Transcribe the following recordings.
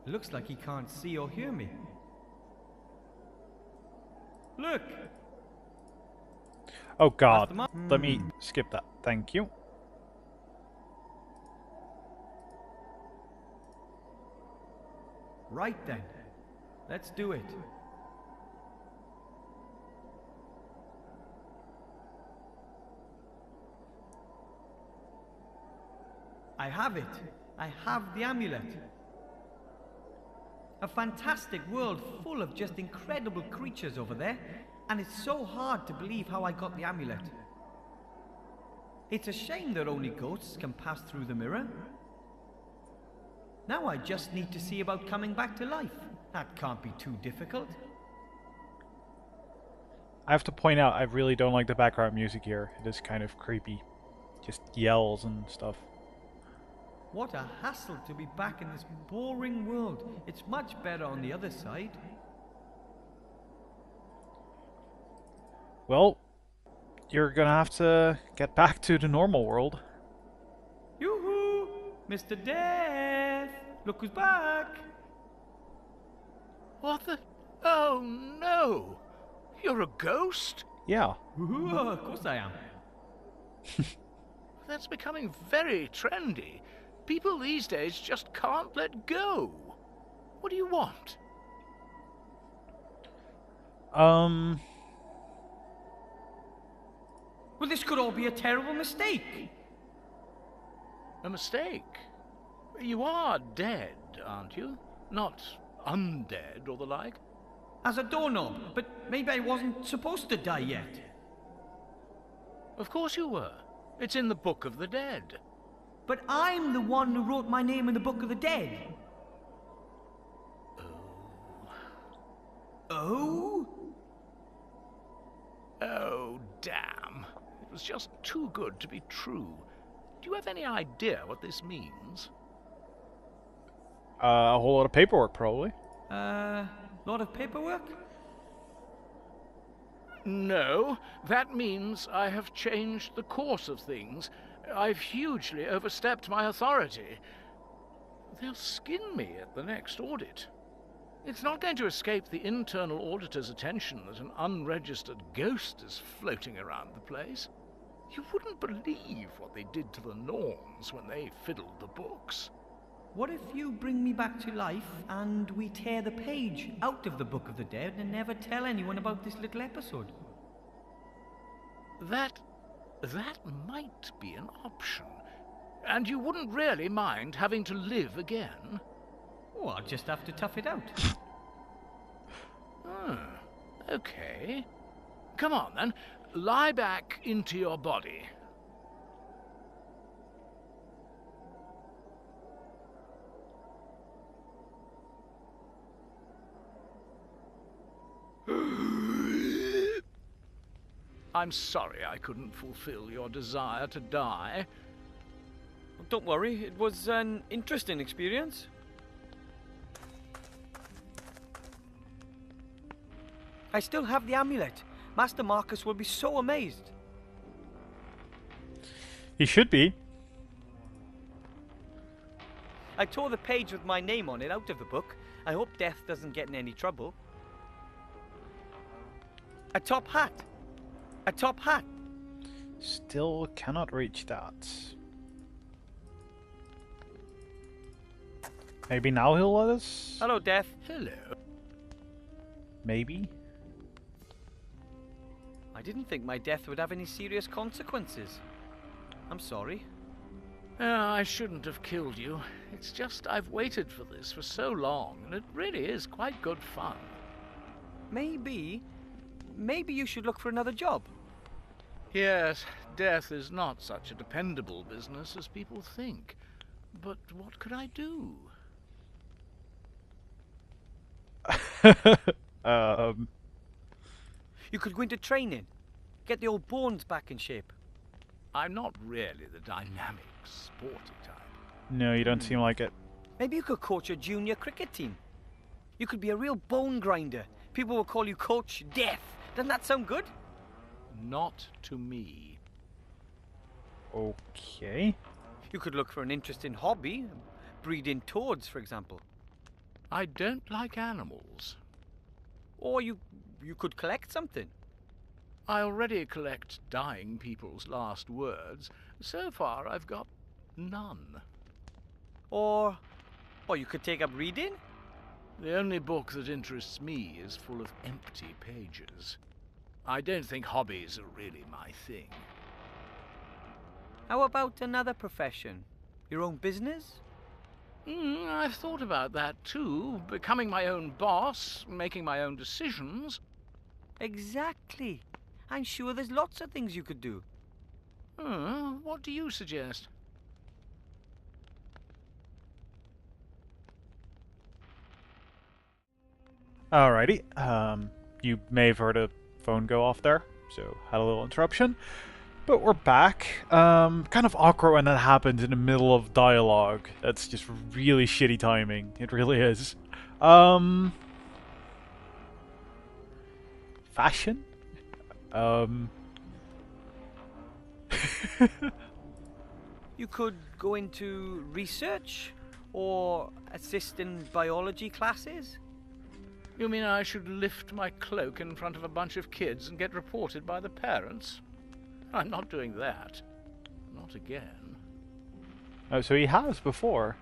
It looks like he can't see or hear me. Look! Oh That's god. the mark. Let me skip that. Thank you. Right then. Let's do it. I have it. I have the amulet. A fantastic world full of just incredible creatures over there, and it's so hard to believe how I got the amulet. It's a shame that only ghosts can pass through the mirror. Now I just need to see about coming back to life. That can't be too difficult. I have to point out, I really don't like the background music here. It is kind of creepy. Just yells and stuff. What a hassle to be back in this boring world. It's much better on the other side. Well, you're gonna have to get back to the normal world. Yoo-hoo! Mr. Death! Look who's back! What the? Oh no! You're a ghost? Yeah. Ooh, of course I am. That's becoming very trendy. People these days just can't let go. What do you want? Well, this could all be a terrible mistake. A mistake? You are dead, aren't you? Not undead or the like? As a doorknob, but maybe I wasn't supposed to die yet. Of course you were. It's in the Book of the Dead. But I'm the one who wrote my name in the Book of the Dead. Oh? Oh, damn. It was just too good to be true. Do you have any idea what this means? A whole lot of paperwork, probably. Lot of paperwork? No, that means I have changed the course of things. I've hugely overstepped my authority. They'll skin me at the next audit. It's not going to escape the internal auditor's attention that an unregistered ghost is floating around the place. You wouldn't believe what they did to the Norns when they fiddled the books. What if you bring me back to life and we tear the page out of the Book of the Dead and never tell anyone about this little episode? That might be an option. And you wouldn't really mind having to live again? Oh, I'll just have to tough it out. Okay. Come on then, lie back into your body. I'm sorry I couldn't fulfill your desire to die. Don't worry, it was an interesting experience. I still have the amulet. Master Marcus will be so amazed. He should be. I tore the page with my name on it out of the book. I hope Death doesn't get in any trouble. A top hat! A top hat! Still cannot reach that. Maybe now he'll let us? Hello, Death. Hello. Maybe? I didn't think my death would have any serious consequences. I'm sorry. I shouldn't have killed you. It's just I've waited for this for so long, and it really is quite good fun. Maybe you should look for another job. Yes, death is not such a dependable business as people think. But what could I do? You could go into training. Get the old bones back in shape. I'm not really the dynamic, sporty type. No, you don't seem like it. Maybe you could coach a junior cricket team. You could be a real bone grinder. People will call you Coach Death. Doesn't that sound good? Not to me. Okay. You could look for an interesting hobby. Breeding toads, for example. I don't like animals. Or you could collect something. I already collect dying people's last words. So far, I've got none. Or you could take up reading. The only book that interests me is full of empty pages. I don't think hobbies are really my thing. How about another profession? Your own business? I've thought about that too. Becoming my own boss, making my own decisions. Exactly. I'm sure there's lots of things you could do. What do you suggest? Alrighty. You may have heard a phone go off there, so had a little interruption. But we're back. Kind of awkward when that happens in the middle of dialogue. That's just really shitty timing. It really is. Fashion? You could go into research or assist in biology classes. You mean I should lift my cloak in front of a bunch of kids and get reported by the parents? I'm not doing that. Not again. Oh, so he has before.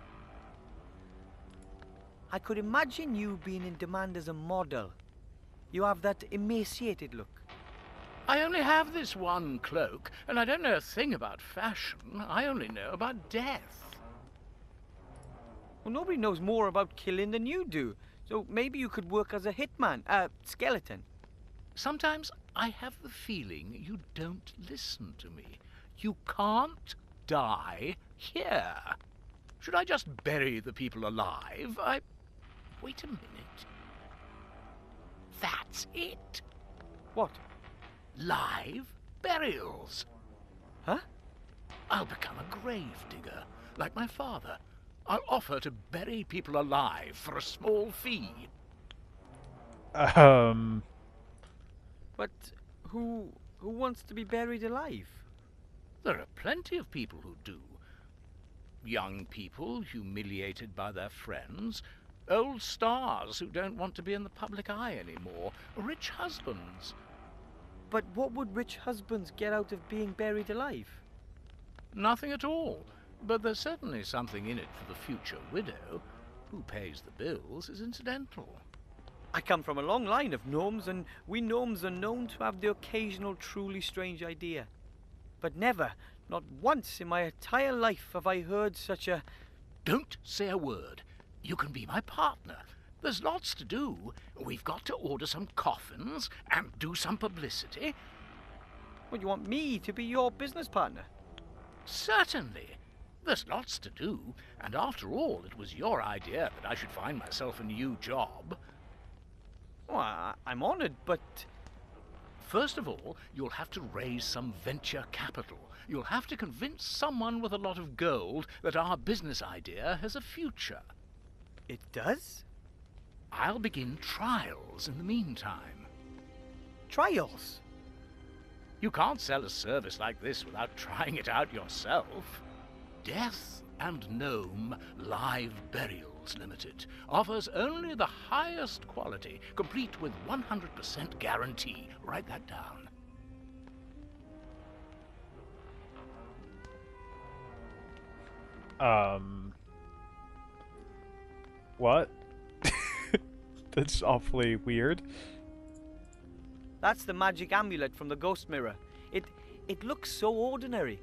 I could imagine you being in demand as a model. You have that emaciated look. I only have this one cloak, and I don't know a thing about fashion. I only know about death. Well, nobody knows more about killing than you do. So maybe you could work as a hitman, skeleton. Sometimes I have the feeling you don't listen to me. You can't die here. Should I just bury the people alive? Wait a minute. That's it. What? Live burials. Huh? I'll become a grave digger, like my father. I'll offer to bury people alive for a small fee. But who wants to be buried alive? There are plenty of people who do. Young people humiliated by their friends, old stars who don't want to be in the public eye anymore, rich husbands. But what would rich husbands get out of being buried alive? Nothing at all. But there's certainly something in it for the future widow. Who pays the bills is incidental. I come from a long line of gnomes, and we gnomes are known to have the occasional truly strange idea. But never, not once in my entire life have I heard such a... Don't say a word. You can be my partner. There's lots to do. We've got to order some coffins and do some publicity. Well, you want me to be your business partner? Certainly. There's lots to do, and after all, it was your idea that I should find myself a new job. Well, I'm honoured, but... First of all, you'll have to raise some venture capital. You'll have to convince someone with a lot of gold that our business idea has a future. It does? I'll begin trials in the meantime. Trials? You can't sell a service like this without trying it out yourself. Death and Gnome Live Burials Limited offers only the highest quality, complete with 100% guarantee. Write that down. What? That's awfully weird. That's the magic amulet from the ghost mirror. It looks so ordinary.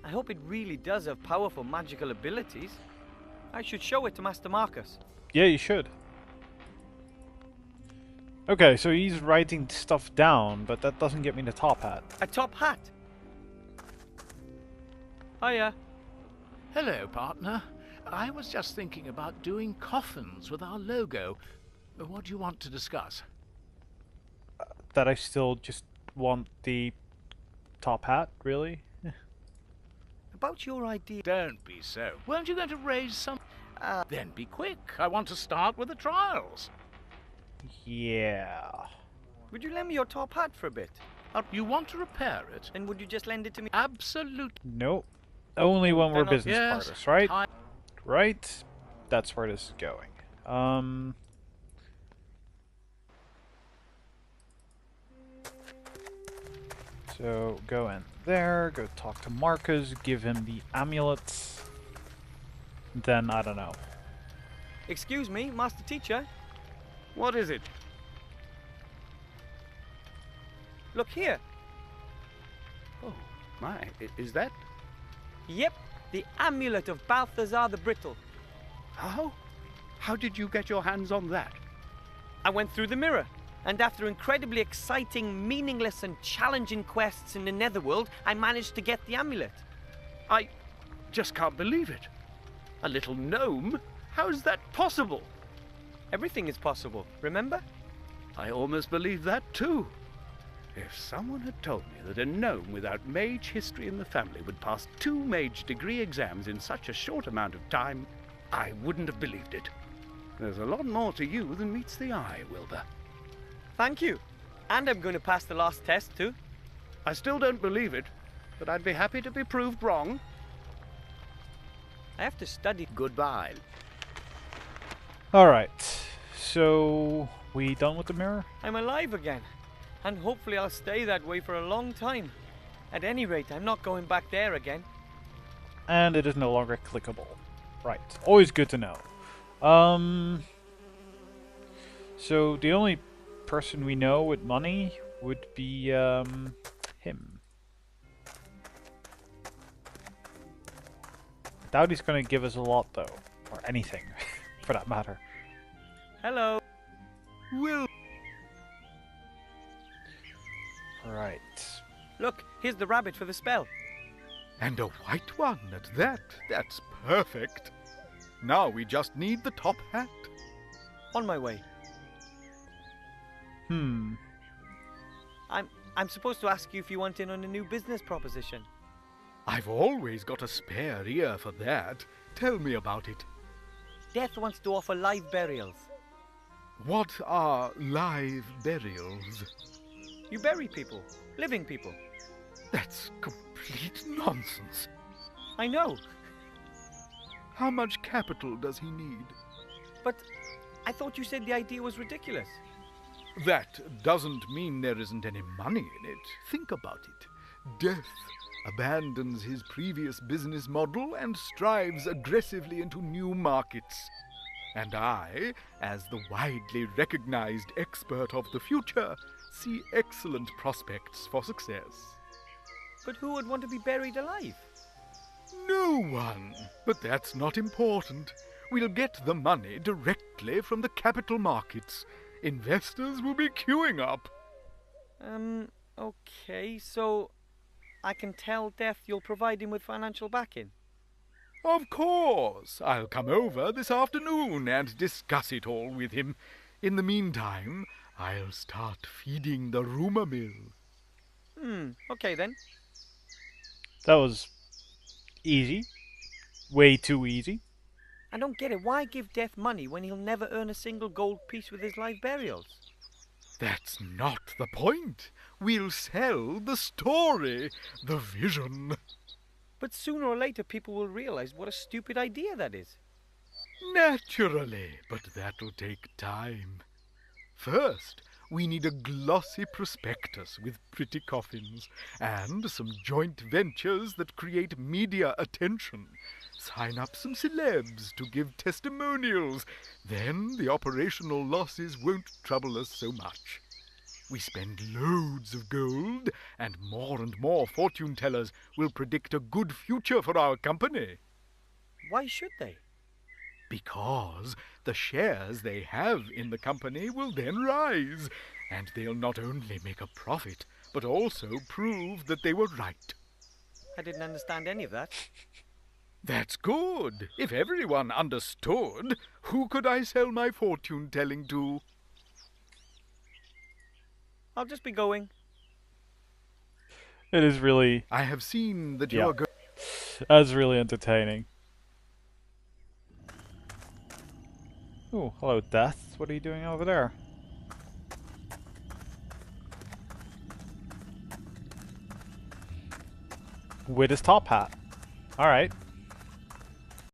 I hope it really does have powerful magical abilities. I should show it to Master Marcus. Yeah, you should. Okay, so he's writing stuff down, but that doesn't get me the top hat. A top hat? Hiya. Hello, partner. I was just thinking about doing coffins with our logo. What do you want to discuss? That I still just want the top hat, really? About your idea... Don't be so. Weren't you going to raise some... Then be quick. I want to start with the trials. Yeah. Would you lend me your top hat for a bit? You want to repair it? Then would you just lend it to me? Absolutely. Nope. Only when we're Then I'll- business Yes, partners, right? time- Right? That's where this is going. So go in there, go talk to Marcus, give him the amulets. Then, I don't know. Excuse me, Master Teacher. What is it? Look here. Oh, my. Is that? Yep, the amulet of Balthazar the Brittle. How? How did you get your hands on that? I went through the mirror, and after incredibly exciting, meaningless and challenging quests in the Netherworld, I managed to get the amulet. I just can't believe it. A little gnome? How's that possible? Everything is possible, remember? I almost believe that too. If someone had told me that a gnome without mage history in the family would pass 2 mage degree exams in such a short amount of time, I wouldn't have believed it. There's a lot more to you than meets the eye, Wilbur. Thank you. And I'm going to pass the last test too. I still don't believe it, but I'd be happy to be proved wrong. I have to study. Goodbye. Alright, so we done with the mirror? I'm alive again, and hopefully I'll stay that way for a long time. At any rate, I'm not going back there again. And it is no longer clickable. Right, always good to know. So the only person we know with money would be him. Doubt he's gonna give us a lot though, or anything, for that matter. Hello. Will. Right. Look, here's the rabbit for the spell. And a white one at that. That's perfect. Now we just need the top hat. On my way. I'm supposed to ask you if you want in on a new business proposition. I've always got a spare ear for that. Tell me about it. Death wants to offer live burials. What are live burials? You bury people, living people. That's complete nonsense. I know, How much capital does he need? but I thought you said the idea was ridiculous. That doesn't mean there isn't any money in it. Think about it. Death abandons his previous business model and strives aggressively into new markets. And I, as the widely recognized expert of the future, see excellent prospects for success. But who would want to be buried alive? No one. But that's not important. We'll get the money directly from the capital markets. Investors will be queuing up. Okay, so I can tell Death you'll provide him with financial backing. Of course. I'll come over this afternoon and discuss it all with him. In the meantime, I'll start feeding the rumor mill. Okay then. That was easy. Way too easy. I don't get it. Why give Death money when he'll never earn a single gold piece with his live burials? That's not the point. We'll sell the story, the vision. But sooner or later people will realize what a stupid idea that is. Naturally, but that'll take time. First, we need a glossy prospectus with pretty coffins, and some joint ventures that create media attention. Sign up some celebs to give testimonials. Then the operational losses won't trouble us so much. We spend loads of gold, and more fortune tellers will predict a good future for our company. Why should they? Because the shares they have in the company will then rise, and they'll not only make a profit, but also prove that they were right. I didn't understand any of that. That's good. If everyone understood, who could I sell my fortune-telling to? I'll just be going. It is really... I have seen that Yeah. you're good. That's really entertaining. Oh, hello, Death. What are you doing over there? With his top hat. Alright.